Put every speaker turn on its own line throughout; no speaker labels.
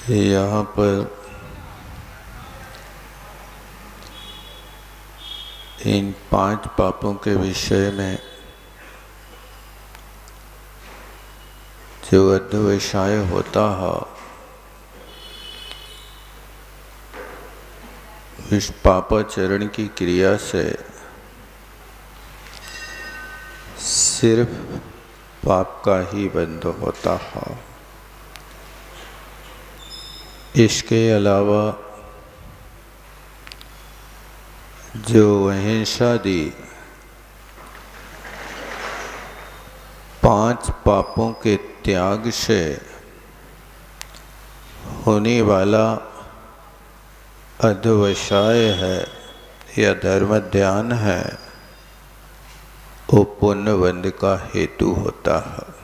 यहाँ पर इन 5 पापों के विषय में जो अध्यवसाय होता है, इस पापाचरण की क्रिया से सिर्फ पाप का ही बंध होता है। इसके अलावा जो अहिंसादि 5 पापों के त्याग से होने वाला अध्यवसाय है या धर्म ध्यान है, वो पुण्य बंध का हेतु होता है।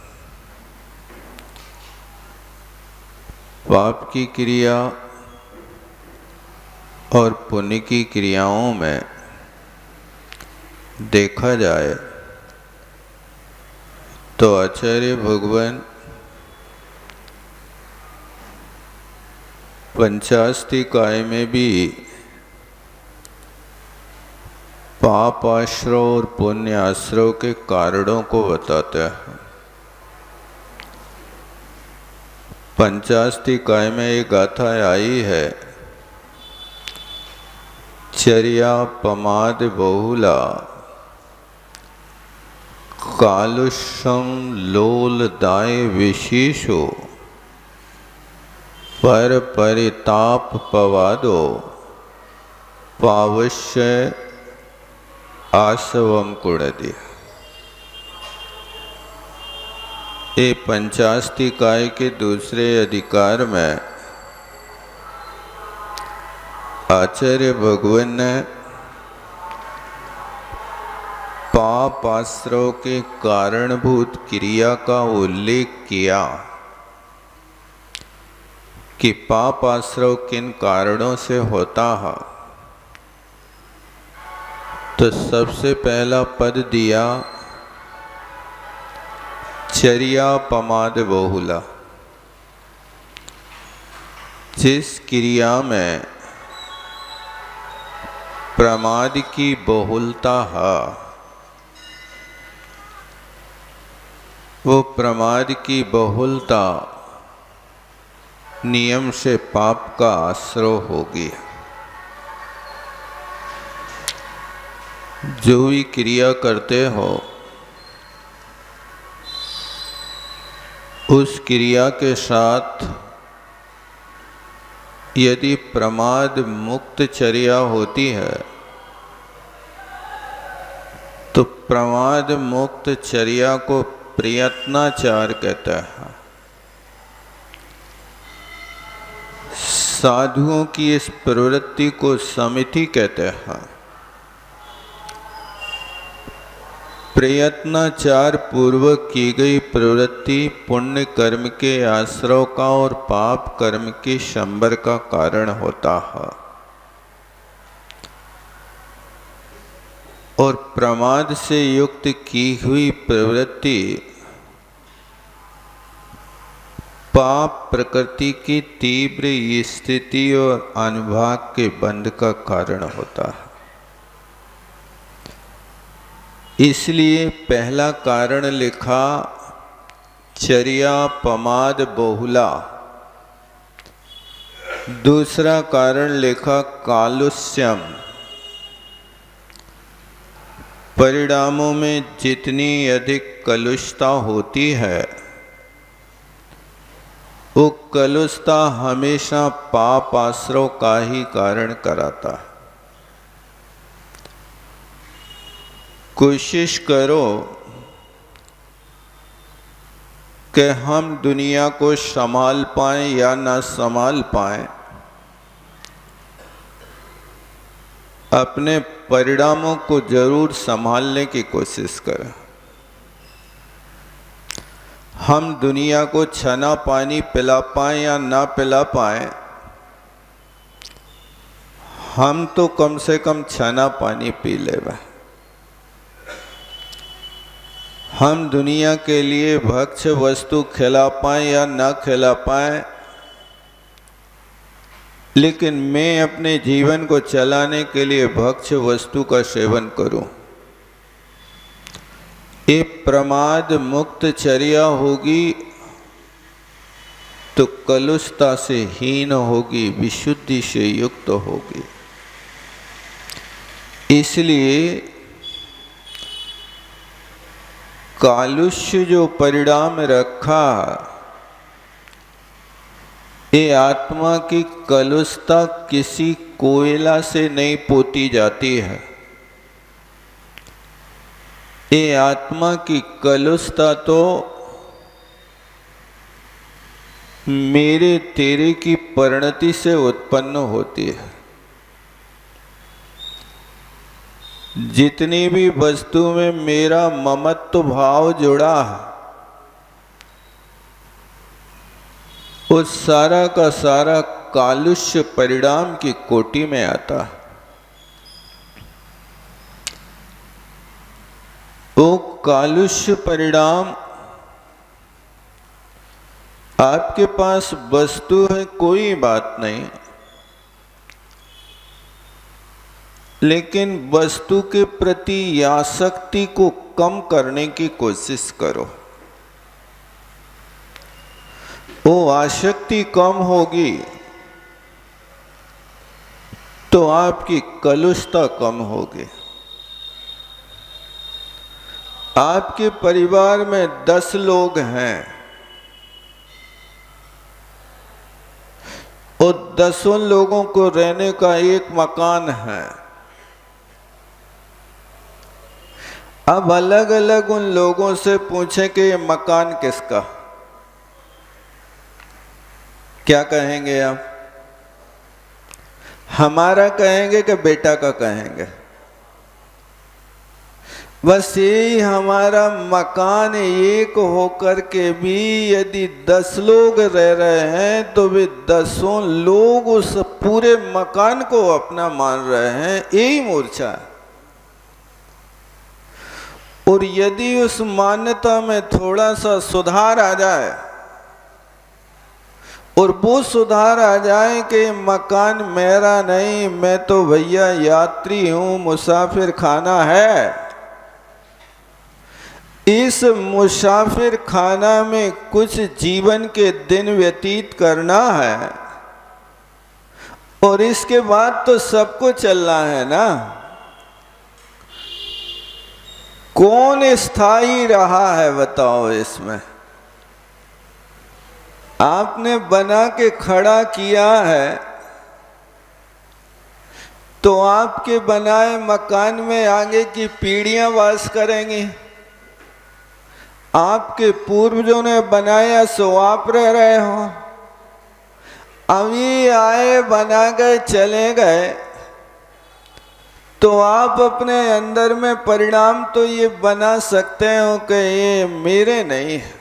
पाप की क्रिया और पुण्य की क्रियाओं में देखा जाए तो आचार्य भगवान पंचास्तिकाय में भी पाप आश्रय और पुण्य आश्रय के कारणों को बताते हैं। पंचास्तिकाय में एक गाथा आई है, चर्या पमाद बहुला कालुषम लोल दाय विशेषो पर परिताप पवादो पावश्य आसवम कुड़दी। ये पंचास्तिकाय के दूसरे अधिकार में आचार्य भगवान ने पाप आश्रय के कारणभूत क्रिया का उल्लेख किया कि पाप आश्रय किन कारणों से होता है। तो सबसे पहला पद दिया चर्या पमाद बहुला। जिस क्रिया में प्रमाद की बहुलता है, वो प्रमाद की बहुलता नियम से पाप का आश्रय होगी। जो भी क्रिया करते हो, उस क्रिया के साथ यदि प्रमाद मुक्त चर्या होती है तो प्रमाद मुक्त चर्या को प्रयत्नाचार कहते हैं। साधुओं की इस प्रवृत्ति को समिति कहते हैं। प्रयत्नाचार पूर्वक की गई प्रवृत्ति पुण्य कर्म के आश्रय का और पाप कर्म के शंबर का कारण होता है। और प्रमाद से युक्त की हुई प्रवृत्ति पाप प्रकृति की तीव्र स्थिति और अनुभाग के बंध का कारण होता है। इसलिए पहला कारण लिखा चर्या पमाद बहुला, दूसरा कारण लिखा कालुष्यम। परिणामों में जितनी अधिक कलुषता होती है, वो कलुषता हमेशा पाप आश्रय का ही कारण कराता है। कोशिश करो कि हम दुनिया को संभाल पाएं या ना संभाल पाएं, अपने परिणामों को जरूर संभालने की कोशिश करें। हम दुनिया को छना पानी पिला पाएं या ना पिला पाएं, हम तो कम से कम छना पानी पी लेवे। हम दुनिया के लिए भक्ष्य वस्तु खिला पाएं या ना खिला पाएं, लेकिन मैं अपने जीवन को चलाने के लिए भक्ष्य वस्तु का सेवन करूं, ये प्रमाद मुक्त चर्या होगी तो कलुषता से हीन होगी, विशुद्धि से युक्त होगी। इसलिए कालुष्य जो परिणाम रखा, ये आत्मा की कलुषता किसी कोयला से नहीं पोती जाती है। ये आत्मा की कलुषता तो मेरे तेरे की परिणति से उत्पन्न होती है। जितनी भी वस्तु में मेरा ममत्व भाव जुड़ा है, वो सारा का सारा कालुष्य परिणाम की कोटि में आता है। वो कालुष्य परिणाम, आपके पास वस्तु है कोई बात नहीं, लेकिन वस्तु के प्रति आसक्ति को कम करने की कोशिश करो। वो आसक्ति कम होगी तो आपकी कलुषता कम होगी। आपके परिवार में 10 लोग हैं, और 10 लोगों को रहने का एक मकान है। अब अलग अलग उन लोगों से पूछें कि ये मकान किसका, क्या कहेंगे आप? हमारा कहेंगे कि बेटा का कहेंगे? बस यही हमारा मकान एक होकर के भी यदि 10 लोग रह रहे हैं तो वे 10 लोग उस पूरे मकान को अपना मान रहे हैं। यही मूर्छा है। और यदि उस मान्यता में थोड़ा सा सुधार आ जाए, और वो सुधार आ जाए कि मकान मेरा नहीं, मैं तो भैया यात्री हूं, मुसाफिर खाना है, इस मुसाफिर खाना में कुछ जीवन के दिन व्यतीत करना है, और इसके बाद तो सबको चलना है ना। कौन स्थायी रहा है बताओ इसमें? आपने बना के खड़ा किया है तो आपके बनाए मकान में आगे की पीढ़ियां वास करेंगी। आपके पूर्वजों ने बनाया सो आप रह रहे हो। अभी आए, बना गए, चले गए, तो आप अपने अंदर में परिणाम तो ये बना सकते हो कि ये मेरे नहीं है।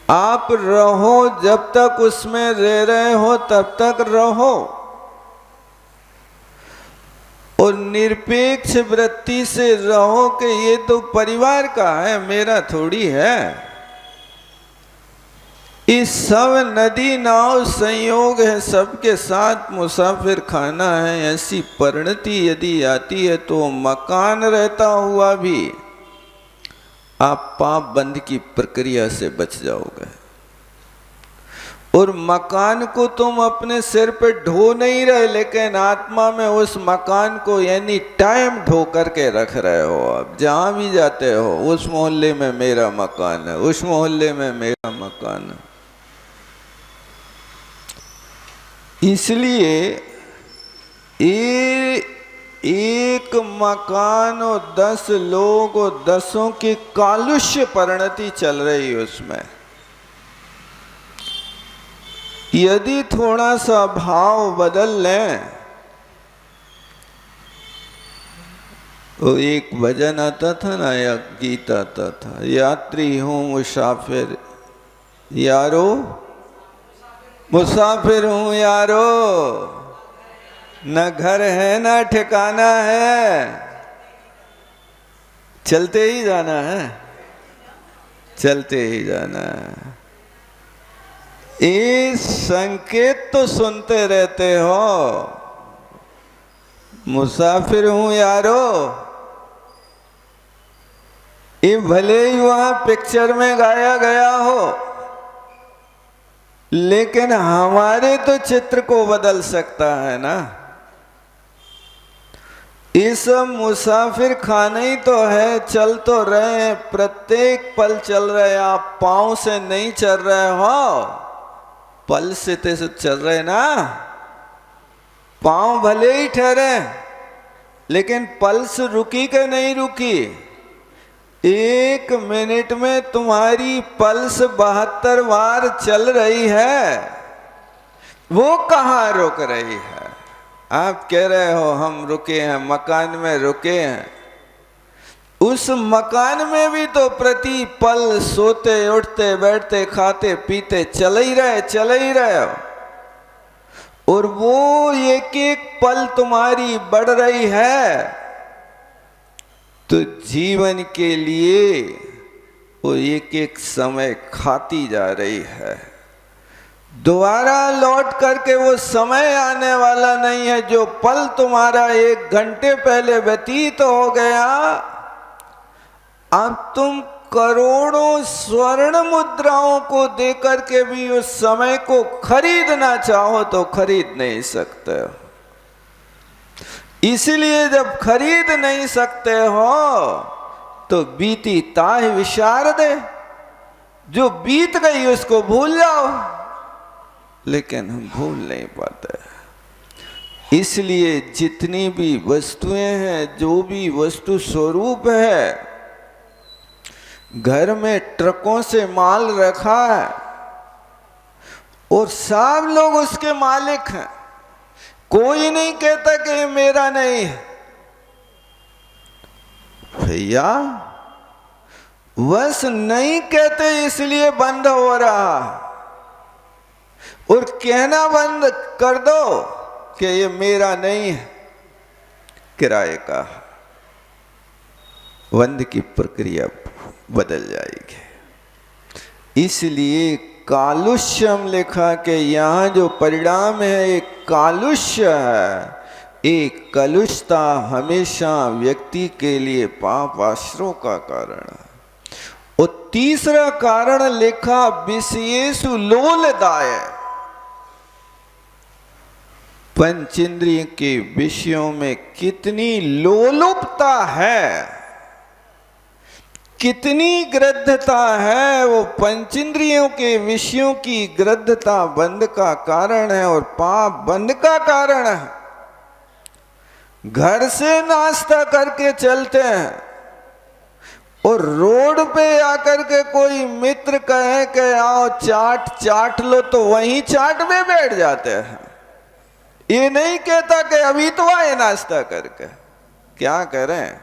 आप रहो, जब तक उसमें रह रहे हो तब तक रहो, और निरपेक्ष वृत्ति से रहो कि ये तो परिवार का है, मेरा थोड़ी है। इस सब नदी नाव संयोग है, सबके साथ मुसाफिर खाना है। ऐसी परिणति यदि आती है तो मकान रहता हुआ भी आप पाप बंद की प्रक्रिया से बच जाओगे। और मकान को तुम अपने सिर पे ढो नहीं रहे, लेकिन आत्मा में उस मकान को यानी टाइम ढो करके रख रहे हो। आप जहां भी जाते हो, उस मोहल्ले में मेरा मकान है, उस मोहल्ले में मेरा मकान है। इसलिए एक मकान और 10 लोग और 10 की कालुष्य परिणति चल रही है उसमें। यदि थोड़ा सा भाव बदल लें, वो एक भजन आता था ना, या गीत आता था, यात्री हूं मुसाफिर यारो, मुसाफिर हूं यारो, न घर है न ठिकाना है, चलते ही जाना है, चलते ही जाना है। ये संकेत तो सुनते रहते हो, मुसाफिर हूं यारो। ये भले ही वहां पिक्चर में गाया गया हो, लेकिन हमारे तो चित्र को बदल सकता है ना। ये सब मुसाफिर खाना ही तो है, चल तो रहे हैं, प्रत्येक पल चल रहे। आप पांव से नहीं चल रहे हो, पल से तो चल रहे ना। पांव भले ही ठहरे, लेकिन पल्स रुकी कि नहीं रुकी? 1 मिनट में तुम्हारी पल्स 72 बार चल रही है, वो कहाँ रुक रही है? आप कह रहे हो हम रुके हैं, मकान में रुके हैं। उस मकान में भी तो प्रति पल सोते उठते बैठते खाते पीते चल ही रहे हो। और वो एक एक पल तुम्हारी बढ़ रही है, तो जीवन के लिए वो एक एक समय खाती जा रही है। दोबारा लौट करके वो समय आने वाला नहीं है। जो पल तुम्हारा 1 घंटे पहले व्यतीत हो गया, अब तुम करोड़ों स्वर्ण मुद्राओं को देकर के भी उस समय को खरीदना चाहो तो खरीद नहीं सकते हो। इसलिए जब खरीद नहीं सकते हो तो बीती ताह विशार दे, जो बीत गई उसको भूल जाओ। लेकिन हम भूल नहीं पाते। इसलिए जितनी भी वस्तुएं हैं, जो भी वस्तु स्वरूप है, घर में ट्रकों से माल रखा है और सब लोग उसके मालिक हैं। कोई नहीं कहता कि ये मेरा नहीं है। भैया बस नहीं कहते इसलिए बंद हो रहा, और कहना बंद कर दो कि ये मेरा नहीं है, किराए का। बंद की प्रक्रिया बदल जाएगी। इसलिए कालुष्यम लिखा कि यहाँ जो परिणाम है एक कालुष्य है। एक कलुषता हमेशा व्यक्ति के लिए पाप आश्रय का कारण है। और तीसरा कारण लिखा विषयेषु लोलदाय, पंचेंद्रिय के विषयों में कितनी लोलुपता है, कितनी ग्रद्धता है। वो पंचेंद्रियों के विषयों की ग्रद्धता बंध का कारण है और पाप बंध का कारण है। घर से नाश्ता करके चलते हैं और रोड पे आकर के कोई मित्र कहे कि आओ चाट लो, तो वहीं चाट में बैठ जाते हैं। ये नहीं कहता कि अभी तो आए नाश्ता करके। क्या करें?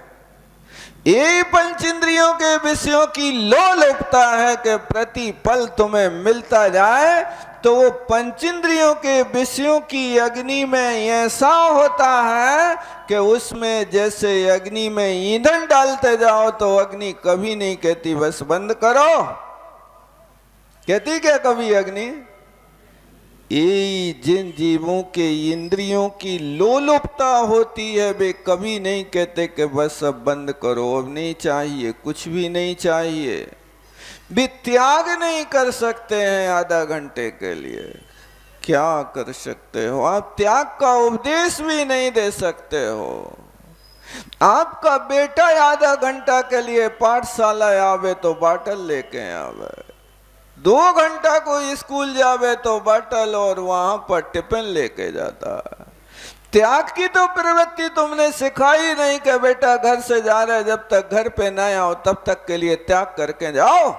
ये पंचेंद्रियों के विषयों की लोलुपता है कि प्रति पल तुम्हें मिलता जाए, तो वो पंचेंद्रियों के विषयों की अग्नि में ऐसा होता है कि उसमें जैसे अग्नि में ईंधन डालते जाओ तो अग्नि कभी नहीं कहती बस बंद करो। कहती क्या कभी अग्नि? ये जिन जीवों के इंद्रियों की लोलुपता होती है, वे कभी नहीं कहते कि बस अब बंद करो, अब नहीं चाहिए, कुछ भी नहीं चाहिए। भी त्याग नहीं कर सकते हैं आधा घंटे के लिए। क्या कर सकते हो? आप त्याग का उपदेश भी नहीं दे सकते हो। आपका बेटा आधा घंटा के लिए पाठशाला आवे तो बाटल लेके आवे, 2 घंटा को स्कूल जावे तो बाटल और वहां पर टिफिन लेके जाता है। त्याग की तो प्रवृत्ति तुमने सिखाई नहीं कि बेटा घर से जा रहे, जब तक घर पे ना आओ तब तक के लिए त्याग करके जाओ,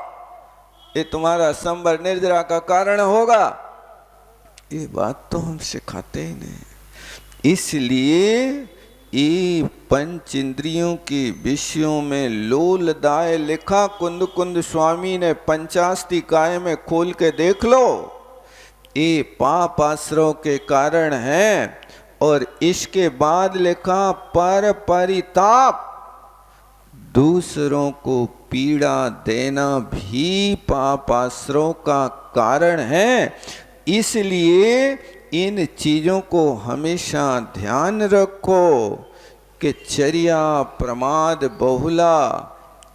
ये तुम्हारा संबर निर्जरा का कारण होगा। ये बात तो हम सिखाते ही नहीं। इसलिए ये पंच इंद्रियों के विषयों में लोलदाय लिखा। कुंद कुंद स्वामी ने पंचास्ति काय में खोल के देख लो। ये पाप आश्रय के कारण है। और इसके बाद लिखा पर परिताप, दूसरों को पीड़ा देना भी पाप आश्रय का कारण है। इसलिए इन चीजों को हमेशा ध्यान रखो कि चर्या प्रमाद बहुला,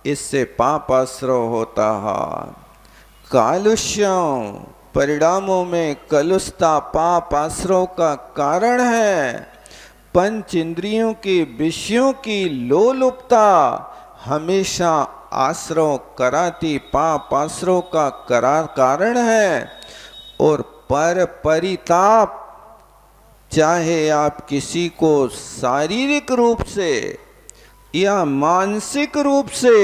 इससे पाप आश्रय होता है। कालुष्यम, परिणामों में कलुषता पाप आश्रय का कारण है। पंच इंद्रियों के विषयों की लोलुपता हमेशा आश्रय कराती पाप आश्रय का कारण है। और पर परिताप, चाहे आप किसी को शारीरिक रूप से या मानसिक रूप से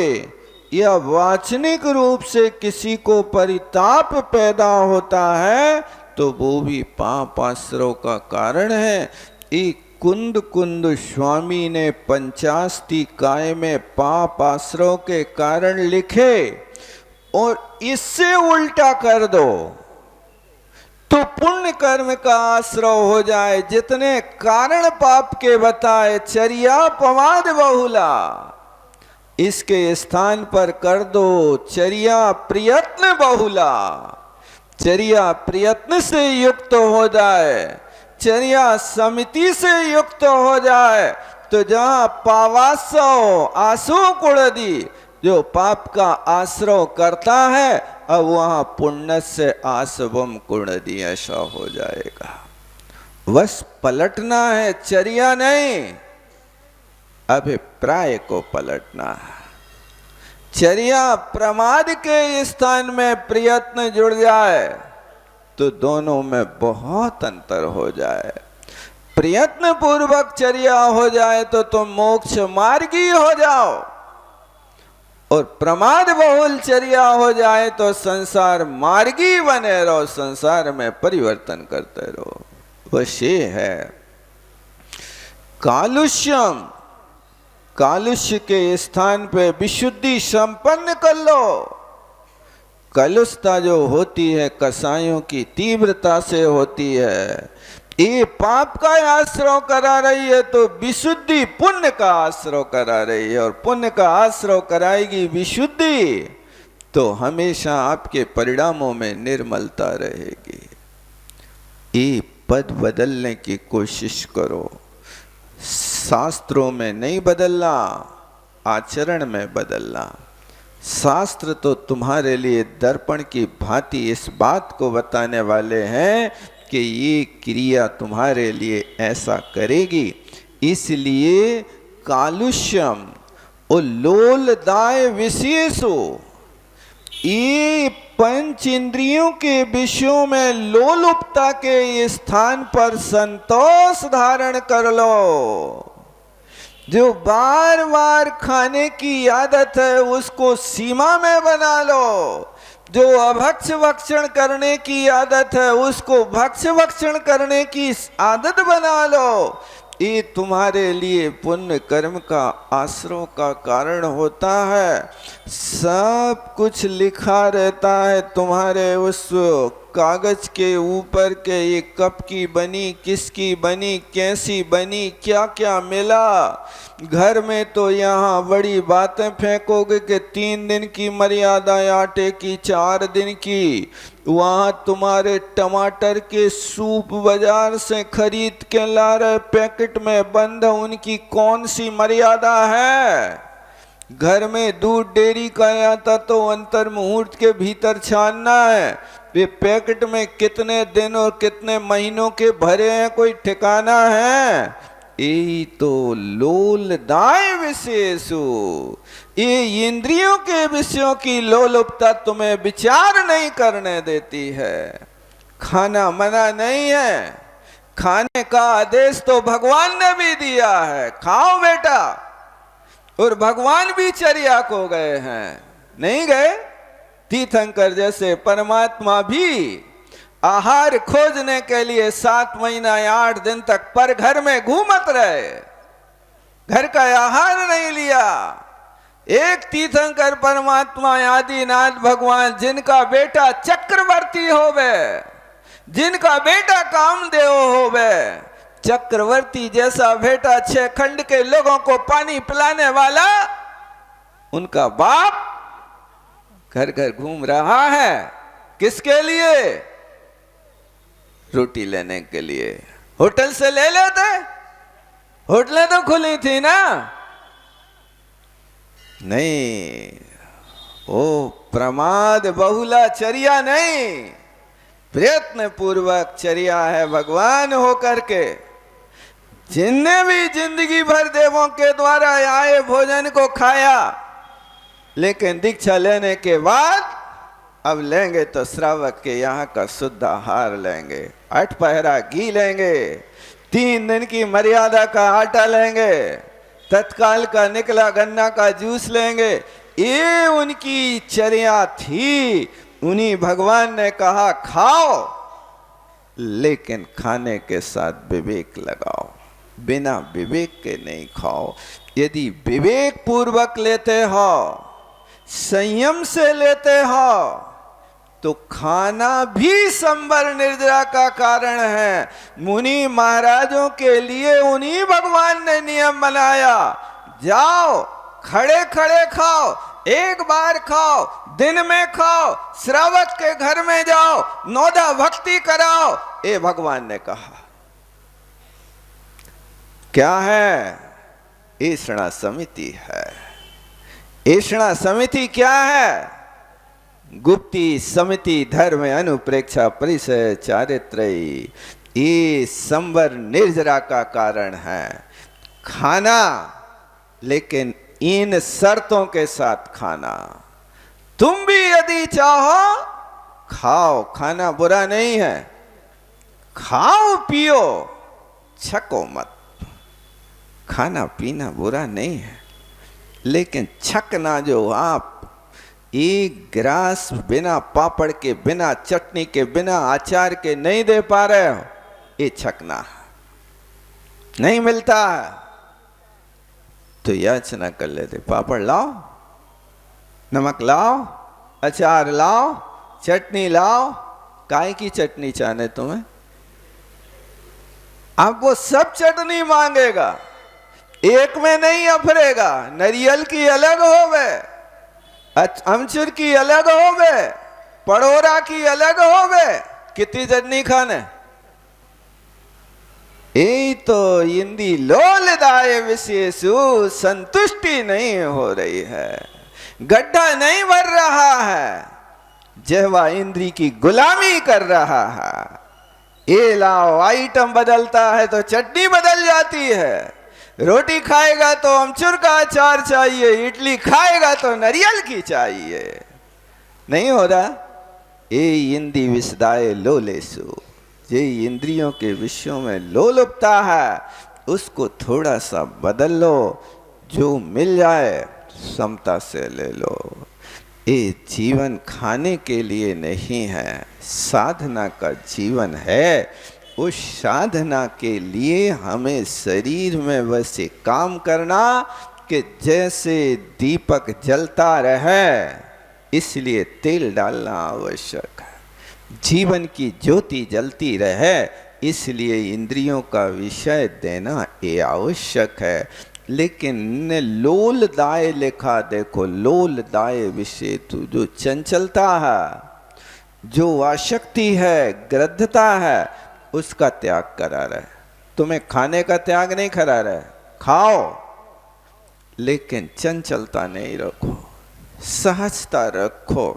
या वाचनिक रूप से किसी को परिताप पैदा होता है तो वो भी पाप आश्रय का कारण है। एक कुंद स्वामी ने पंचास्ति काय में पाप आश्रय के कारण लिखे, और इससे उल्टा कर दो तो पुण्य कर्म का आश्रय हो जाए। जितने कारण पाप के बताए, चर्या प्रमाद बहुला, इसके स्थान पर कर दो चर्या प्रयत्न बहुला। चर्या प्रयत्न से युक्त हो जाए, चर्या समिति से युक्त हो जाए, तो जहां पावासो आसो कुड़दी, जो पाप का आश्रय करता है, अब वहां पुण्य से आसवम कुड़दी ऐसा हो जाएगा। बस पलटना है, चर्या नहीं, अभिप्राय को पलटना है। चर्या प्रमाद के स्थान में प्रयत्न जुड़ जाए तो दोनों में बहुत अंतर हो जाए। प्रयत्न पूर्वक चर्या हो जाए तो तुम मोक्ष मार्गी हो जाओ, और प्रमाद बहुल चर्या हो जाए तो संसार मार्गी बने रहो, संसार में परिवर्तन करते रहो। बस ये है कालुष्यम, कालुष्य के स्थान पे विशुद्धि संपन्न कर लो। कलुषता जो होती है कसायों की तीव्रता से होती है, ये पाप का आश्रय करा रही है तो विशुद्धि पुण्य का आश्रय करा रही है, और पुण्य का आश्रय कराएगी विशुद्धि तो हमेशा आपके परिणामों में निर्मलता रहेगी। ये पद बदलने की कोशिश करो, शास्त्रों में नहीं बदलना, आचरण में बदलना। शास्त्र तो तुम्हारे लिए दर्पण की भांति इस बात को बताने वाले हैं कि ये क्रिया तुम्हारे लिए ऐसा करेगी। इसलिए कालुष्यम और लोलदाय विशेषो, ये पंच इंद्रियों के विषयों में लोलुपता के स्थान पर संतोष धारण कर लो। जो बार बार खाने की आदत है उसको सीमा में बना लो। जो अभक्ष भक्षण करने की आदत है उसको भक्ष भक्षण करने की आदत बना लो। ये तुम्हारे लिए पुण्य कर्म का आश्रय का कारण होता है। सब कुछ लिखा रहता है तुम्हारे उस कागज के ऊपर के, ये कब की बनी, किसकी बनी, कैसी बनी, क्या क्या मिला। घर में तो यहाँ बड़ी बातें फेंकोगे कि 3 दिन की मर्यादा आटे की, 4 दिन की। वहाँ तुम्हारे टमाटर के सूप बाजार से खरीद के ला रहे पैकेट में बंद, उनकी कौन सी मर्यादा है। घर में दूध डेयरी का आता तो अंतर मुहूर्त के भीतर छानना है। वे पैकेट में कितने दिन और कितने महीनों के भरे हैं, कोई ठिकाना है। यही तो लोलदाय विशेषु, ये इंद्रियों के विषयों की लोलुपता तुम्हें विचार नहीं करने देती है। खाना मना नहीं है, खाने का आदेश तो भगवान ने भी दिया है, खाओ बेटा। और भगवान भी चर्या को गए हैं, नहीं गए? तीर्थंकर जैसे परमात्मा भी आहार खोजने के लिए 7 महीना या 8 दिन तक पर घर में घूमत रहे, घर का आहार नहीं लिया। एक तीर्थंकर परमात्मा आदिनाथ भगवान, जिनका बेटा चक्रवर्ती होवे, जिनका बेटा कामदेव होवे, चक्रवर्ती जैसा बेटा 6 खंड के लोगों को पानी पिलाने वाला, उनका बाप घर घर घूम रहा है। किसके लिए? रोटी लेने के लिए। होटल से ले लेते, होटलें तो खुली थी ना। नहीं, वो प्रमाद बहुला चर्या नहीं, प्रयत्न पूर्वक चर्या है भगवान होकर के। जिनने भी जिंदगी भर देवों के द्वारा आए भोजन को खाया, लेकिन दीक्षा लेने के बाद अब लेंगे तो श्रावक के यहाँ का शुद्ध आहार लेंगे, 8 पहरा घी लेंगे, 3 दिन की मर्यादा का आटा लेंगे, तत्काल का निकला गन्ना का जूस लेंगे। ये उनकी चर्या थी। उन्हीं भगवान ने कहा खाओ, लेकिन खाने के साथ विवेक लगाओ, बिना विवेक के नहीं खाओ। यदि विवेक पूर्वक लेते हो, संयम से लेते हो, तो खाना भी संवर निर्जरा का कारण है। मुनि महाराजों के लिए उन्हीं भगवान ने नियम बनाया, जाओ खड़े खड़े खाओ, एक बार खाओ, दिन में खाओ, श्रावक के घर में जाओ, नौदा भक्ति कराओ, ये भगवान ने कहा। क्या है? ऐषणा समिति है। ऐषणा समिति क्या है? गुप्ती समिति धर्म अनुप्रेक्षा परिचय चारित्रयी, ये संवर निर्जरा का कारण है। खाना, लेकिन इन शर्तों के साथ खाना। तुम भी यदि चाहो खाओ, खाना बुरा नहीं है, खाओ पियो, छको मत। खाना पीना बुरा नहीं है, लेकिन छकना जो आप एक गिलास बिना पापड़ के, बिना चटनी के, बिना अचार के नहीं दे पा रहे हो, ये छकना नहीं मिलता है। तो याचना कर लेते, पापड़ लाओ, नमक लाओ, अचार लाओ, चटनी लाओ। काय की चटनी चाहने तुम्हें? अब वो सब चटनी मांगेगा, एक में नहीं अफरेगा। नारियल की अलग होवे, अमचूर की अलग होवे, पड़ोरा की अलग होवे। कितनी चटनी खाने? ये तो इंदी लोलदाय विशेषु संतुष्टि नहीं हो रही है, गड्ढा नहीं भर रहा है, जहवा इंद्री की गुलामी कर रहा है। ये लाओ, आइटम बदलता है तो चटनी बदल जाती है। रोटी खाएगा तो अमचूर का अचार चाहिए, इडली खाएगा तो नारियल की चाहिए। नहीं हो रहा। ये इंद्री विषदाय लोलेसु, ये इंद्रियों के विषयों में लोलुपता है, उसको थोड़ा सा बदल लो, जो मिल जाए समता से ले लो। ये जीवन खाने के लिए नहीं है, साधना का जीवन है। उस साधना के लिए हमें शरीर में वैसे काम करना कि जैसे दीपक जलता रहे, इसलिए तेल डालना आवश्यक है। जीवन की ज्योति जलती रहे, इसलिए इंद्रियों का विषय देना ये आवश्यक है। लेकिन लोलदाय लिखा, देखो लोलदाय विषय तू, जो चंचलता है, जो आसक्ति है, ग्रद्धता है, उसका त्याग करा रहे। तुम्हें खाने का त्याग नहीं करा रहे, खाओ, लेकिन चंचलता नहीं रखो, सहजता रखो।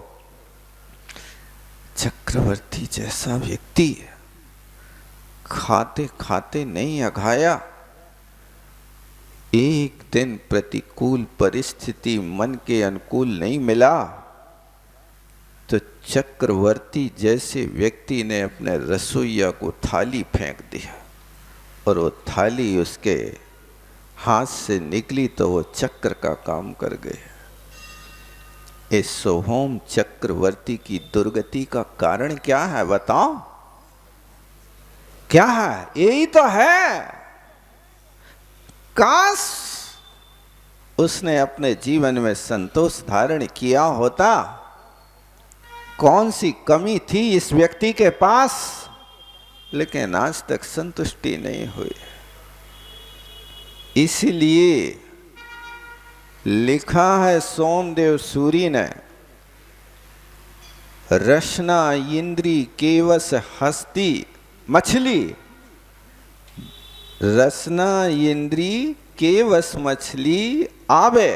चक्रवर्ती जैसा व्यक्ति खाते खाते नहीं अघाया। एक दिन प्रतिकूल परिस्थिति मन के अनुकूल नहीं मिला तो चक्रवर्ती जैसे व्यक्ति ने अपने रसोइया को थाली फेंक दिया, और वो थाली उसके हाथ से निकली तो वो चक्र का काम कर गए। इस सोहोम चक्रवर्ती की दुर्गति का कारण क्या है बताओ? क्या है? यही तो है। काश उसने अपने जीवन में संतोष धारण किया होता। कौन सी कमी थी इस व्यक्ति के पास, लेकिन आज तक संतुष्टि नहीं हुई। इसलिए लिखा है सोमदेव सूरी ने, रसना इंद्री केवस हस्ती मछली, रसना इंद्री केवस मछली आवे,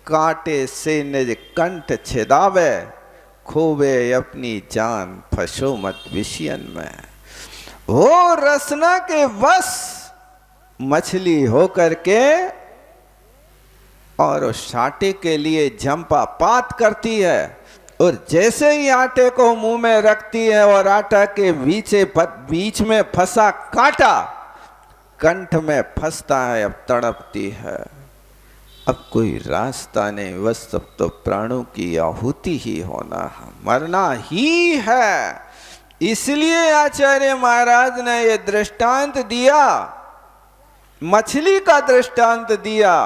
कांटे से निज कंठ छिदावे, खोवे अपनी जान फंसो मत विषयन में। वो रसना के वश मछली होकर के और उस आटे के लिए झंपा पात करती है, और जैसे ही आटे को मुंह में रखती है और आटा के बीच में फंसा कांटा कंठ में फंसता है, अब तड़पती है, अब कोई रास्ता नहीं, बस सब तो प्राणों की आहुति ही होना है, मरना ही है। इसलिए आचार्य महाराज ने यह दृष्टांत दिया, मछली का दृष्टांत दिया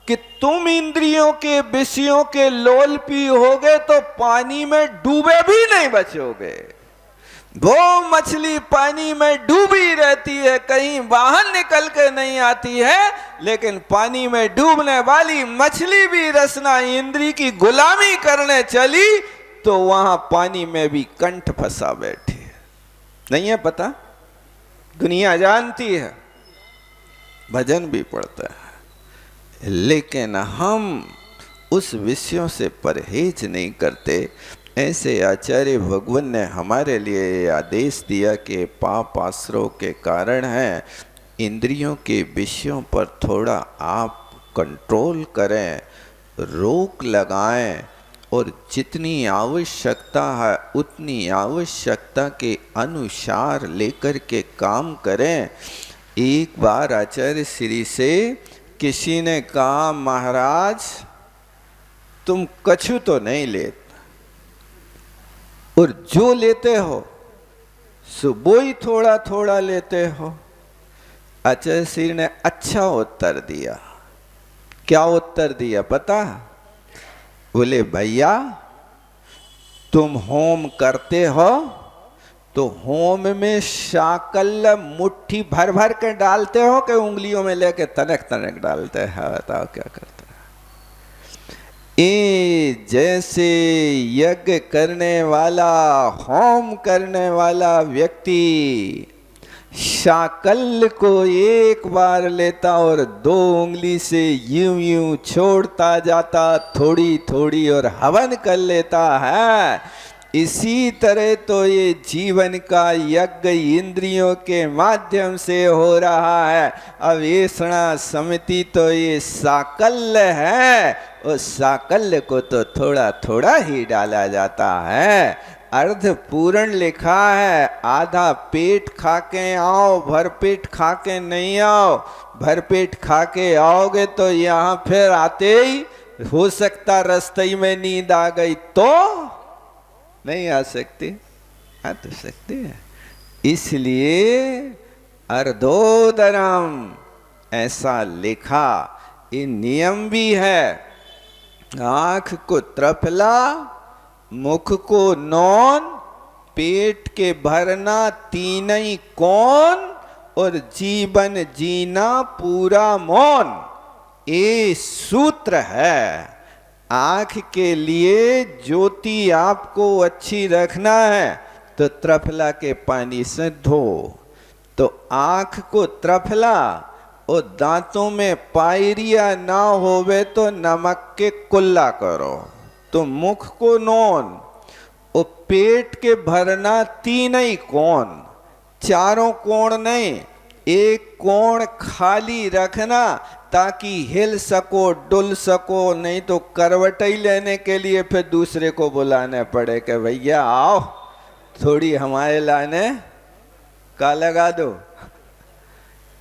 कि तुम इंद्रियों के विषयों के लोलपी होगे तो पानी में डूबे भी नहीं बचोगे। वो मछली पानी में डूबी रहती है, कहीं बाहर निकल के नहीं आती है, लेकिन पानी में डूबने वाली मछली भी रसना इंद्री की गुलामी करने चली तो वहां पानी में भी कंठ फंसा बैठी है। नहीं है पता? दुनिया जानती है, भजन भी पढ़ता है, लेकिन हम उस विषयों से परहेज नहीं करते। ऐसे आचार्य भगवान ने हमारे लिए आदेश दिया कि पाप आश्रय के कारण है, इंद्रियों के विषयों पर थोड़ा आप कंट्रोल करें, रोक लगाएं, और जितनी आवश्यकता है उतनी आवश्यकता के अनुसार लेकर के काम करें। एक बार आचार्य श्री से किसी ने कहा, महाराज तुम कछु तो नहीं लेते, और जो लेते हो सो वो ही थोड़ा थोड़ा लेते हो। आचार्य श्री ने अच्छा उत्तर दिया। क्या उत्तर दिया पता? बोले भैया तुम होम करते हो तो होम में शाकल मुट्ठी भर भर के डालते हो कि उंगलियों में लेके तनक तनक डालते हैं? बताओ क्या करते हैं? ये जैसे यज्ञ करने वाला, होम करने वाला व्यक्ति शाकल को एक बार लेता और दो उंगली से यूं यूं छोड़ता जाता थोड़ी थोड़ी और हवन कर लेता है, इसी तरह तो ये जीवन का यज्ञ इंद्रियों के माध्यम से हो रहा है। अब ये समिति तो ये साकल्य है, उस साकल्य को तो थोड़ा थोड़ा ही डाला जाता है। अर्ध पूर्ण लिखा है, आधा पेट खा के आओ, भर पेट खा के नहीं आओ। भर पेट खा के आओगे तो यहाँ फिर आते ही हो सकता रास्ते में नींद आ गई तो नहीं आ सकती, आ तो सकती है। इसलिए अर्धोदरम ऐसा लिखा, ये नियम भी है। आंख को त्रफला, मुख को नौन, पेट के भरना तीन ही कौन, और जीवन जीना पूरा मौन, ये सूत्र है। आंख के लिए ज्योति आपको अच्छी रखना है तो त्रफला के पानी से धो, तो आंख को त्रफला, और दांतों में पायरिया ना होवे तो नमक के कुल्ला करो, तो मुख को नौन, और पेट के भरना तीन ही कोण, चारों कोण नहीं, एक कोण खाली रखना ताकि हिल सको, डुल सको, नहीं तो करवट ही लेने के लिए फिर दूसरे को बुलाने पड़े कि भैया आओ थोड़ी हमारे लाने का लगा दो।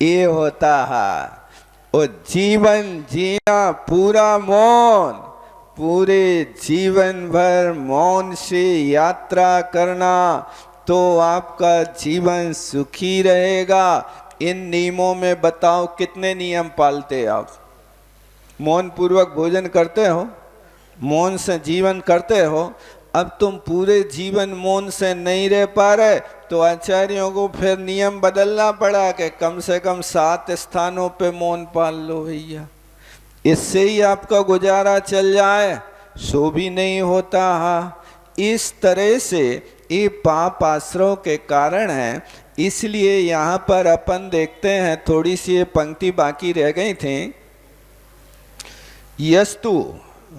ये होता है। और जीवन जीना पूरा मौन, पूरे जीवन भर मौन से यात्रा करना तो आपका जीवन सुखी रहेगा। इन नियमों में बताओ कितने नियम पालते आप? मौन पूर्वक भोजन करते हो, मौन से जीवन करते हो। अब तुम पूरे जीवन मौन से नहीं रह पा रहे तो आचार्यों को फिर नियम बदलना पड़ा कि कम से कम 7 स्थानों पे मौन पाल लो भैया, इससे ही आपका गुजारा चल जाए। सो भी नहीं होता है। इस तरह से ये पाप आश्रव के कारण है। इसलिए यहाँ पर अपन देखते हैं, थोड़ी सी ये पंक्ति बाकी रह गई थी। यस्तु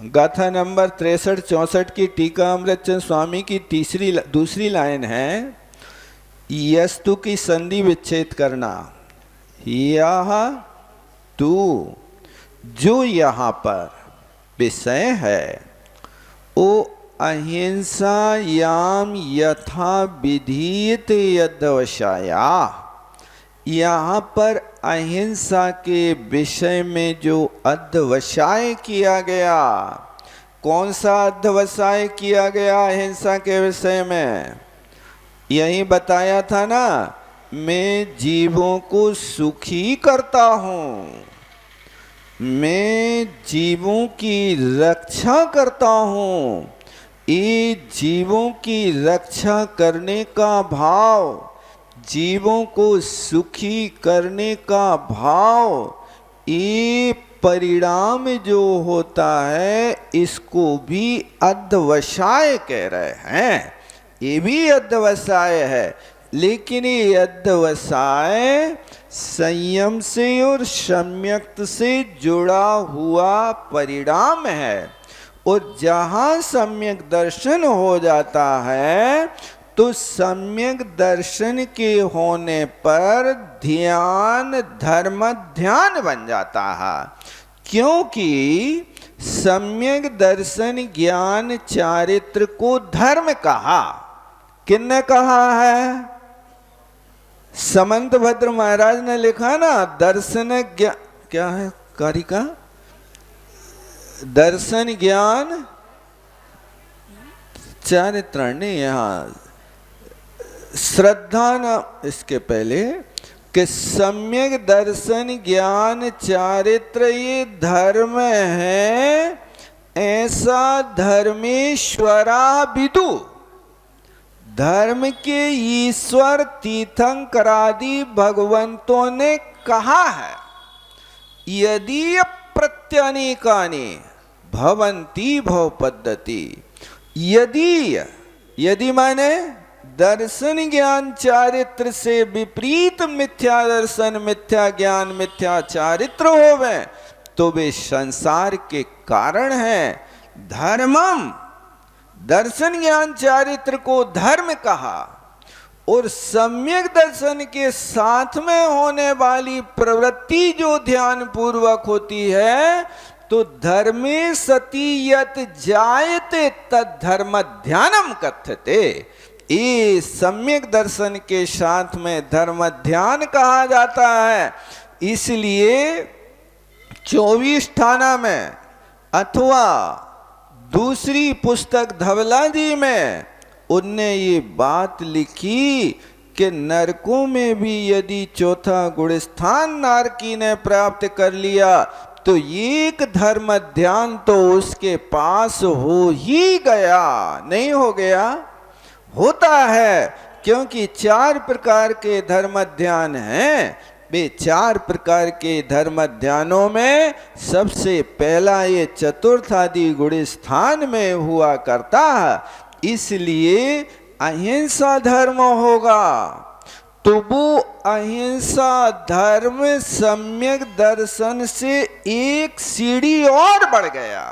गाथा नंबर 63-64 की टीका अमृतचंद स्वामी की दूसरी लाइन है, यस्तु की संधि विच्छेद करना। यह तू जो यहाँ पर विषय है ओ अहिंसा याम यथा विधीत यदवशाया। यहाँ पर अहिंसा के विषय में जो अध्यवसाय किया गया, कौन सा अध्यवसाय किया गया अहिंसा के विषय में? यही बताया था ना, मैं जीवों को सुखी करता हूँ, मैं जीवों की रक्षा करता हूँ। ये जीवों की रक्षा करने का भाव, जीवों को सुखी करने का भाव, ये परिणाम जो होता है इसको भी अध्यवसाय कह रहे हैं। ये भी अध्यवसाय है, लेकिन ये अध्यवसाय संयम से और सम्यक्त से जुड़ा हुआ परिणाम है। और जहाँ सम्यक दर्शन हो जाता है तो सम्यक दर्शन के होने पर ध्यान धर्म ध्यान बन जाता है। क्योंकि सम्यक दर्शन ज्ञान चारित्र को धर्म कहा। किसने कहा है? समंत भद्र महाराज ने लिखा ना, दर्शन ज्ञान, क्या है कारिका? दर्शन ज्ञान चारित्र नहीं, यहाँ श्रद्धा न, इसके पहले कि सम्यक दर्शन ज्ञान चारित्र ये धर्म है, ऐसा धर्मेश्वरा विदु। धर्म के ईश्वर तीर्थंकरादि भगवंतों ने कहा है। यदि प्रत्यनेकानि भवन्ति भव पद्धति, यदि माने दर्शन ज्ञान चारित्र से विपरीत मिथ्या दर्शन मिथ्या ज्ञान मिथ्या चारित्र होवे तो वे संसार के कारण हैं। धर्मम, दर्शन ज्ञान चारित्र को धर्म कहा। और सम्यक दर्शन के साथ में होने वाली प्रवृत्ति जो ध्यान पूर्वक होती है तो धर्मे सती यत जायते तद धर्म ध्यानम कथ्यते। ये सम्यक दर्शन के साथ में धर्म ध्यान कहा जाता है। इसलिए 24 ठाना में अथवा दूसरी पुस्तक धवला जी में उनने ये बात लिखी कि नरकों में भी यदि चौथा गुणस्थान नारकी ने प्राप्त कर लिया तो एक धर्म ध्यान तो उसके पास हो ही गया, नहीं हो गया, होता है। क्योंकि 4 प्रकार के धर्म ध्यान हैं। वे 4 प्रकार के धर्म ध्यानों में सबसे पहला ये चतुर्थ आदि गुण स्थान में हुआ करता है। इसलिए अहिंसा धर्म होगा तो वो अहिंसा धर्म सम्यक दर्शन से एक सीढ़ी और बढ़ गया।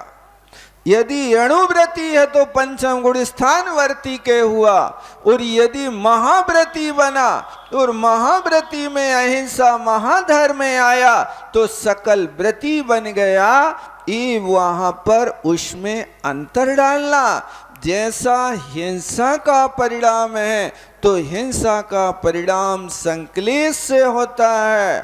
यदि अणुव्रती है तो पंचम गुण स्थान वर्ती के हुआ, और यदि महाव्रती बना और महाव्रती में अहिंसा महाधर्म में आया तो सकल व्रती बन गया। ये वहां पर उसमें अंतर डालना। जैसा हिंसा का परिणाम है तो हिंसा का परिणाम संक्लेश से होता है,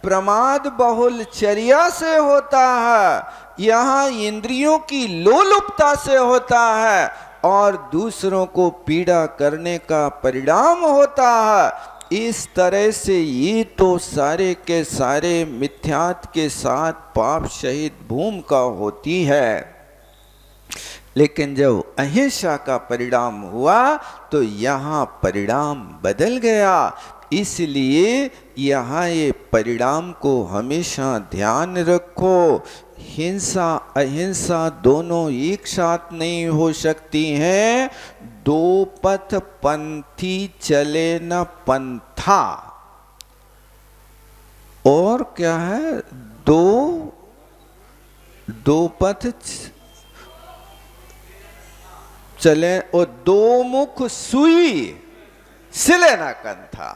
प्रमाद बहुल चर्या से होता है, यहाँ इंद्रियों की लोलुपता से होता है और दूसरों को पीड़ा करने का परिणाम होता है। इस तरह से ये तो सारे के सारे मिथ्यात के साथ पाप सहित भूमिका होती है। लेकिन जब अहिंसा का परिणाम हुआ तो यहाँ परिणाम बदल गया। इसलिए यहाँ ये परिणाम को हमेशा ध्यान रखो हिंसा अहिंसा दोनों एक साथ नहीं हो सकती हैं। दो पथ पंथी चले न पंथा। और क्या है? दो पथ चले और दो मुख सुई सिले न कंथा।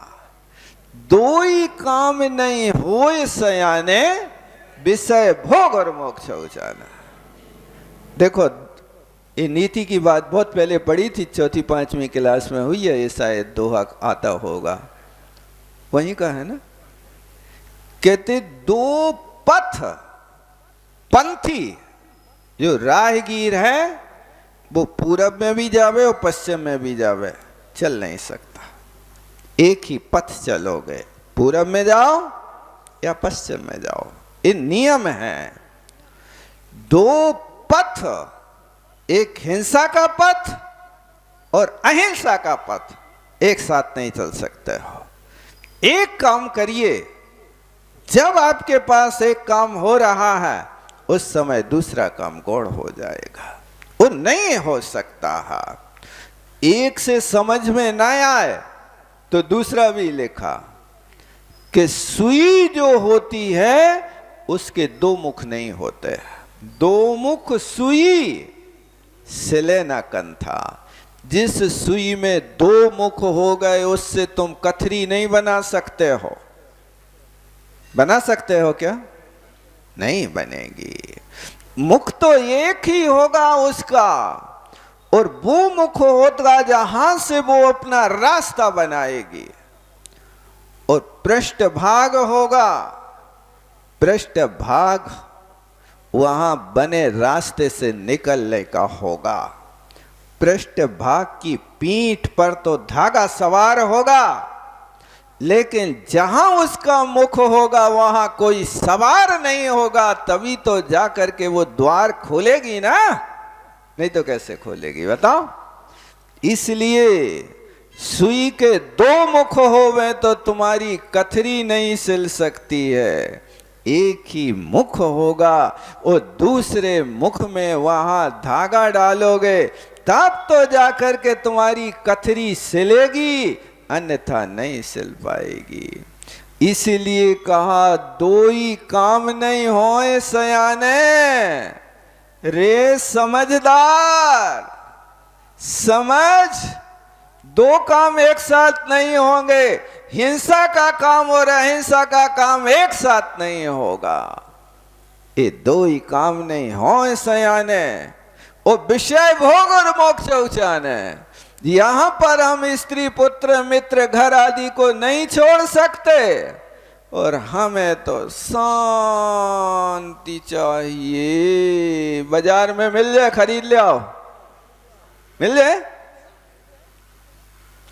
दो ही काम नहीं होए सयाने, विषय भोग और मोक्ष उचाना। देखो, ये नीति की बात बहुत पहले पढ़ी थी, चौथी पांचवी क्लास में हुई है, ये शायद दोहा आता होगा, वहीं का है ना। कहते दो पथ पंथी, जो राहगीर है वो पूरब में भी जावे और पश्चिम में भी जावे, चल नहीं सकता। एक ही पथ चलोगे, पूरब में जाओ या पश्चिम में जाओ, ये नियम है। दो पथ, एक हिंसा का पथ और अहिंसा का पथ, एक साथ नहीं चल सकते हो। एक काम करिए, जब आपके पास एक काम हो रहा है उस समय दूसरा काम गौण हो जाएगा, वो नहीं हो सकता है। एक से समझ में ना आए तो दूसरा भी लिखा कि सुई जो होती है उसके दो मुख नहीं होते। दो मुख सुई सिले न कंथा। जिस सुई में दो मुख हो गए उससे तुम कथरी नहीं बना सकते हो। बना सकते हो क्या? नहीं बनेगी। मुख तो एक ही होगा उसका, और वो मुख होगा जहां से वो अपना रास्ता बनाएगी। और पृष्ठभाग होगा, पृष्ठभाग वहां बने रास्ते से निकलने का होगा। पृष्ठभाग की पीठ पर तो धागा सवार होगा, लेकिन जहां उसका मुख होगा वहां कोई सवार नहीं होगा। तभी तो जाकर के वो द्वार खोलेगी ना, नहीं तो कैसे खोलेगी बताओ। इसलिए सुई के दो मुख होवे तो तुम्हारी कथरी नहीं सिल सकती है। एक ही मुख होगा, और दूसरे मुख में वहां धागा डालोगे तब तो जाकर के तुम्हारी कथरी सिलेगी, अन्यथा नहीं सिल पाएगी। इसलिए कहा दो ही काम नहीं होए सयाने, रे समझदार। समझ, दो काम एक साथ नहीं होंगे। हिंसा का काम और अहिंसा का काम एक साथ नहीं होगा। ये दो ही काम नहीं होए सयाने, और विषय भोग और मोक्ष उचाने। यहां पर हम स्त्री पुत्र मित्र घर आदि को नहीं छोड़ सकते, और हमें तो शांति चाहिए। बाजार में मिल जाए, खरीद ले आओ, मिल जाए।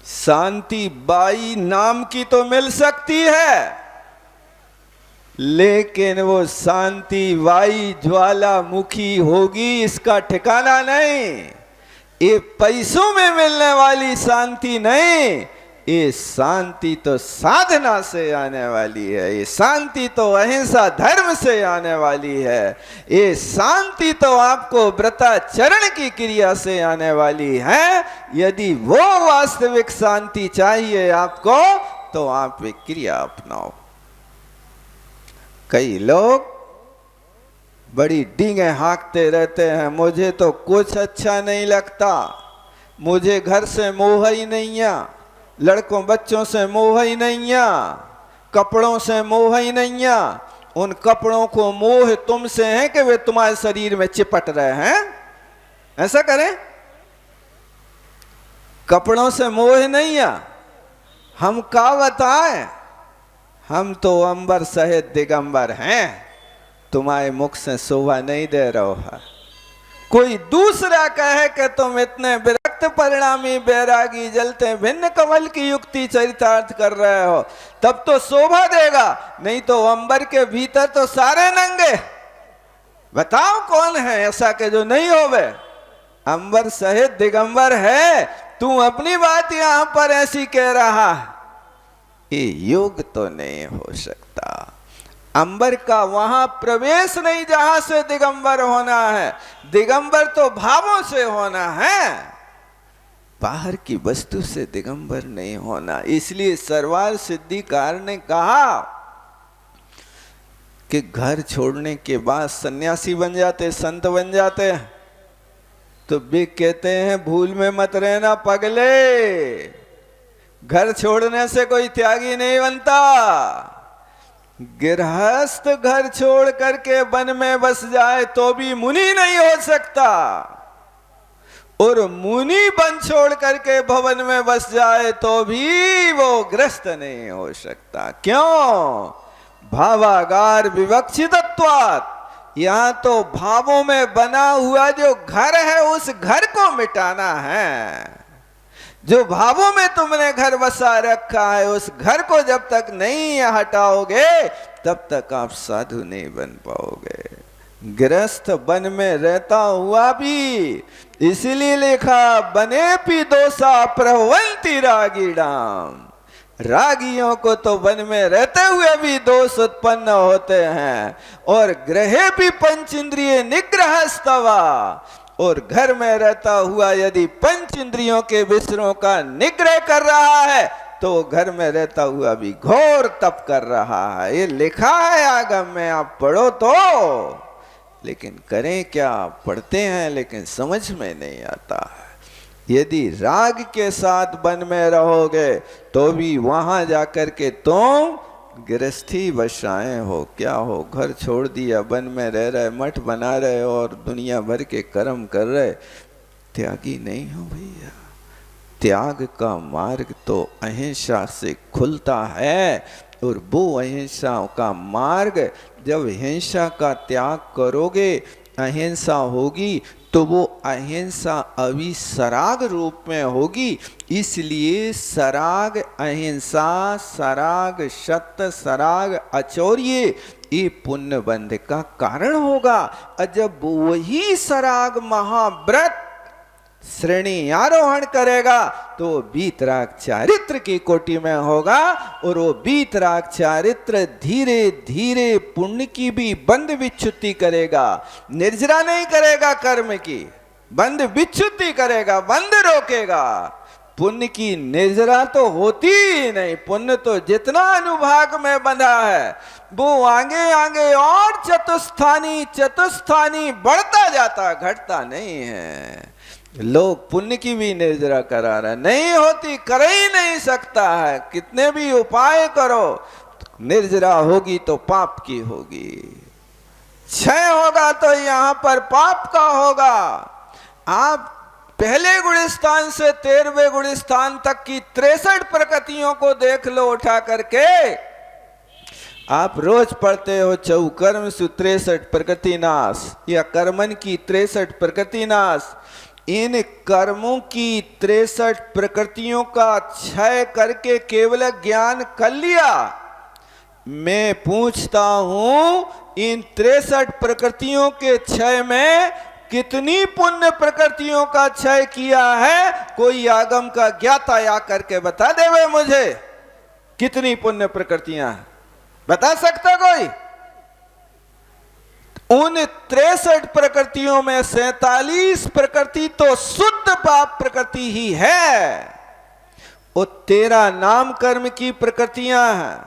शांति बाई नाम की तो मिल सकती है, लेकिन वो शांति वाई ज्वालामुखी होगी इसका ठिकाना नहीं। ये पैसों में मिलने वाली शांति नहीं, ये शांति तो साधना से आने वाली है। ये शांति तो अहिंसा धर्म से आने वाली है। ये शांति तो आपको व्रताचरण की क्रिया से आने वाली है। यदि वो वास्तविक शांति चाहिए आपको, तो आप एक क्रिया अपनाओ। कई लोग बड़ी डींगे हाँकते रहते हैं, मुझे तो कुछ अच्छा नहीं लगता, मुझे घर से मोह ही नहीं है, लड़कों बच्चों से मोह ही नहीं है, कपड़ों से मोह ही नहीं है। उन कपड़ों को मोह तुमसे है कि वे तुम्हारे शरीर में चिपट रहे हैं। ऐसा करें? कपड़ों से मोह नहीं है। हम क्या बताएं, हम तो अंबर सहित दिगंबर हैं, तुम्हारे मुख से शोभा नहीं दे रहा है। कोई दूसरा कहे कि तुम इतने विरक्त परिणामी बैरागी जलते भिन्न कमल की युक्ति चरितार्थ कर रहे हो, तब तो शोभा देगा, नहीं तो अंबर के भीतर तो सारे नंगे। बताओ कौन है ऐसा के जो नहीं होवे? अंबर सहित दिगंबर है, तू अपनी बात यहां पर ऐसी कह रहा है। ये योग तो नहीं हो सकता। अंबर का वहां प्रवेश नहीं जहां से दिगंबर होना है। दिगंबर तो भावों से होना है, बाहर की वस्तु से दिगंबर नहीं होना। इसलिए सरवार सिद्धिकार ने कहा कि घर छोड़ने के बाद सन्यासी बन जाते, संत बन जाते, तो वे कहते हैं भूल में मत रहना पगले, घर छोड़ने से कोई त्यागी नहीं बनता। गृहस्थ घर छोड़ करके वन में बस जाए तो भी मुनि नहीं हो सकता, और मुनि वन छोड़ करके भवन में बस जाए तो भी वो ग्रस्त नहीं हो सकता। क्यों? भावागार विवक्षितत्वात्, यहां तो भावों में बना हुआ जो घर है उस घर को मिटाना है। जो भावों में तुमने घर बसा रखा है उस घर को जब तक नहीं हटाओगे तब तक आप साधु नहीं बन पाओगे। गृहस्थ वन में रहता हुआ भी, इसीलिए लिखा बने पी दोषा प्रवंती रागीणाम, रागियों को तो वन में रहते हुए भी दोष उत्पन्न होते हैं। और ग्रहे भी पंच इंद्रिय निग्रहस्तवा, और घर में रहता हुआ यदि पंच इंद्रियों के विषयों का निग्रह कर रहा है तो घर में रहता हुआ भी घोर तप कर रहा है। ये लिखा है आगम में, आप पढ़ो तो। लेकिन करें क्या? पढ़ते हैं लेकिन समझ में नहीं आता है। यदि राग के साथ वन में रहोगे तो भी वहां जाकर के तुम गृहस्थी बसाए हो। क्या हो? घर छोड़ दिया, वन में रह रहे, मठ बना रहे और दुनिया भर के कर्म कर रहे, त्यागी नहीं हो भैया। त्याग का मार्ग तो अहिंसा से खुलता है, और वो अहिंसा का मार्ग जब हिंसा का त्याग करोगे, अहिंसा होगी, तो वो अहिंसा अविसराग रूप में होगी। इसलिए सराग अहिंसा, सराग सत्य, सराग अचौर्य, ये पुण्य बंध का कारण होगा। और जब वही सराग महाव्रत श्रेणी आरोहण करेगा तो वीतराग चारित्र की कोटि में होगा, और वो वीतराग चारित्र धीरे धीरे पुण्य की भी बंध विच्छुत्ति करेगा। निर्जरा नहीं करेगा, कर्म की बंध विच्छुत्ति करेगा, बंध रोकेगा। पुण्य की निर्जरा तो होती ही नहीं। पुण्य तो जितना अनुभाग में बंधा है वो आगे आगे और चतुस्थानी चतुस्थानी बढ़ता जाता, घटता नहीं है। लोग पुण्य की भी निर्जरा करा रहे, नहीं होती, कर ही नहीं सकता है। कितने भी उपाय करो, निर्जरा होगी तो पाप की होगी। क्षय होगा तो यहां पर पाप का होगा। आप पहले गुणस्थान से 13वें गुणस्थान तक की 63 प्रकृतियों को देख लो उठा करके। आप रोज पढ़ते हो चौकर्म सु 63 प्रकृति नाश, या कर्मन की 63 प्रकृति नाश। इन कर्मों की 63 प्रकृतियों का क्षय करके केवल ज्ञान कर लिया। मैं पूछता हूं, इन 63 प्रकृतियों के क्षय में कितनी पुण्य प्रकृतियों का क्षय किया है? कोई आगम का ज्ञाता या करके बता देवे मुझे, कितनी पुण्य प्रकृतियां हैं? बता सकता कोई? उन 63 प्रकृतियों में 47 प्रकृति तो शुद्ध पाप प्रकृति ही है। वो 13 नाम कर्म की प्रकृतियां हैं।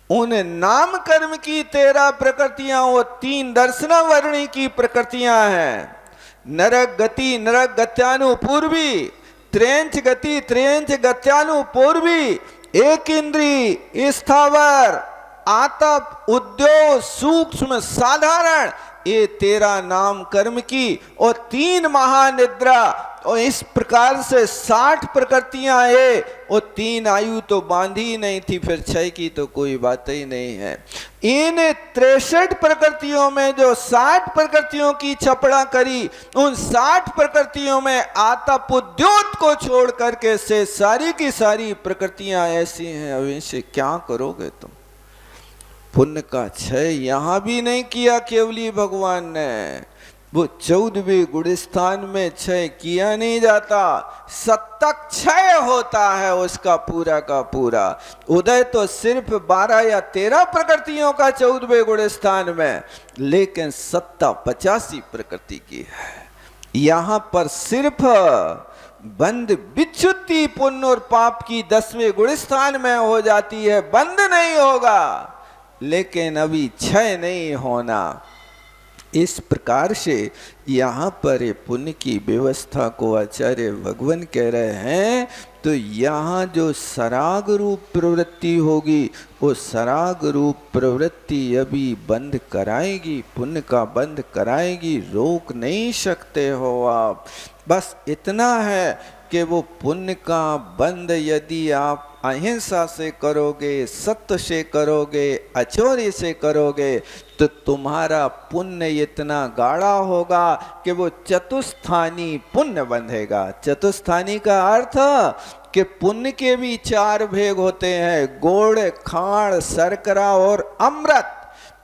उन नाम कर्म की 13 प्रकृतियां वो 3 दर्शनावरणी की प्रकृतियां हैं। नरक गति नरक गत्यानुपूर्वी, त्रेंच गति त्रेंच गत्यानुपूर्वी, एक इंद्री स्थावर, आतप, उद्योग, सूक्ष्म, साधारण, ये 13 नाम कर्म की और 3 महानिद्रा। और इस प्रकार से 60 प्रकृतियां है। और 3 आयु तो बांधी ही नहीं थी, फिर 6 की तो कोई बात ही नहीं है। इन 63 प्रकृतियों में जो 60 प्रकृतियों की छपड़ा करी, उन 60 प्रकृतियों में आतप उद्योत को छोड़ करके से सारी की सारी प्रकृतियां ऐसी हैं। अब इनसे क्या करोगे तुम? पुण्य का क्षय यहां भी नहीं किया केवली भगवान ने, वो 14वें गुणस्थान में क्षय किया नहीं जाता, सतत क्षय होता है उसका पूरा का पूरा। उदय तो सिर्फ 12 या 13 प्रकृतियों का 14वें गुणस्थान में, लेकिन सत्ता 85 प्रकृति की है। यहां पर सिर्फ बंद विच्युति पुण्य और पाप की 10वें गुणस्थान में हो जाती है, बंद नहीं होगा, लेकिन अभी क्षय नहीं होना। इस प्रकार से यहाँ पर पुण्य की व्यवस्था को आचार्य भगवान कह रहे हैं। तो यहाँ जो सराग रूप प्रवृत्ति होगी, वो सराग रूप प्रवृत्ति अभी बंद कराएगी, पुण्य का बंद कराएगी, रोक नहीं सकते हो आप। बस इतना है कि वो पुण्य का बंद यदि आप अहिंसा से करोगे, सत्य से करोगे, अचौर्य से करोगे, तो तुम्हारा पुण्य इतना गाढ़ा होगा कि वो चतुस्थानी पुण्य बंधेगा। चतुस्थानी का अर्थ कि पुण्य के भी 4 भेग होते हैं, गुड़, खाड़, शर्करा और अमृत।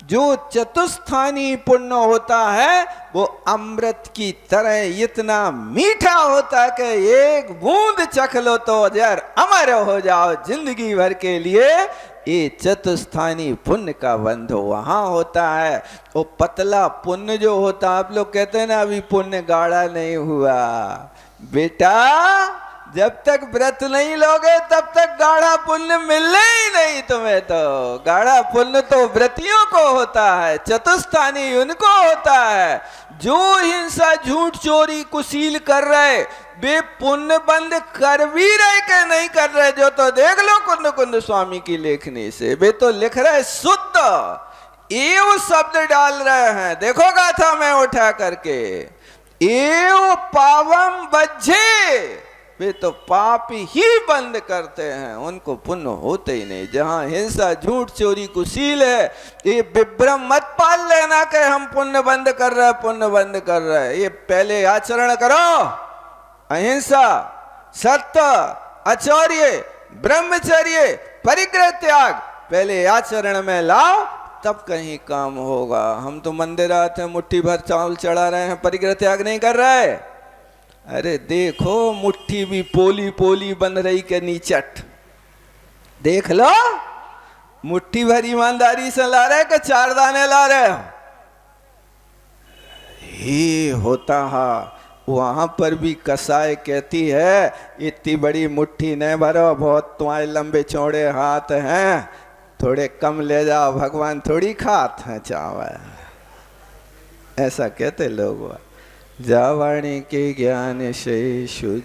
जो चतुस्थानी पुण्य होता है वो अमृत की तरह इतना मीठा होता है कि एक बूंद चख लो तो यार अमर हो जाओ जिंदगी भर के लिए। ये चतुस्थानी पुण्य का बंध वहां होता है। वो पतला पुण्य जो होता, आप लोग कहते हैं ना अभी पुण्य गाढ़ा नहीं हुआ, बेटा जब तक व्रत नहीं लोगे तब तक गाढ़ा पुण्य मिलने ही नहीं तुम्हें। तो गाढ़ा पुण्य तो व्रतियों को होता है, चतुस्थानी उनको होता है जो हिंसा, झूठ, चोरी, कुशील कर रहे, वे पुण्य बंद कर भी रहे कि नहीं कर रहे। जो तो देख लो कुंद कुंद स्वामी की लेखनी से, वे तो लिख रहे शुद्ध एव शब्द डाल रहे हैं। देखो गाथा में उठा करके, एव पावम बज्झे, वे तो पाप ही बंद करते हैं, उनको पुण्य होते ही नहीं। जहां हिंसा, झूठ, चोरी, कुशील है, ये विभ्रम मत पाल लेना कि हम पुण्य बंद कर रहे हैं, पुण्य बंद कर रहे हैं। ये पहले आचरण करो, अहिंसा, सत्य, अचौर्य, ब्रह्मचर्य, परिग्रह त्याग पहले आचरण में लाओ, तब कहीं काम होगा। हम तो मंदिर आते हैं, मुट्ठी भर चावल चढ़ा रहे हैं, परिग्रह त्याग नहीं कर रहे। अरे देखो मुट्ठी भी पोली पोली बन रही के नीचट, देख लो मुट्ठी भर ईमानदारी से ला रहे कि 4 दाने ला रहे हो। ये होता है वहां पर भी कसाई कहती है इतनी बड़ी मुट्ठी नहीं भरो, बहुत तुम्हारे लंबे चौड़े हाथ हैं, थोड़े कम ले जाओ, भगवान थोड़ी खात हैं चावल। ऐसा कहते लोग। जावाणी के ज्ञान से शुझ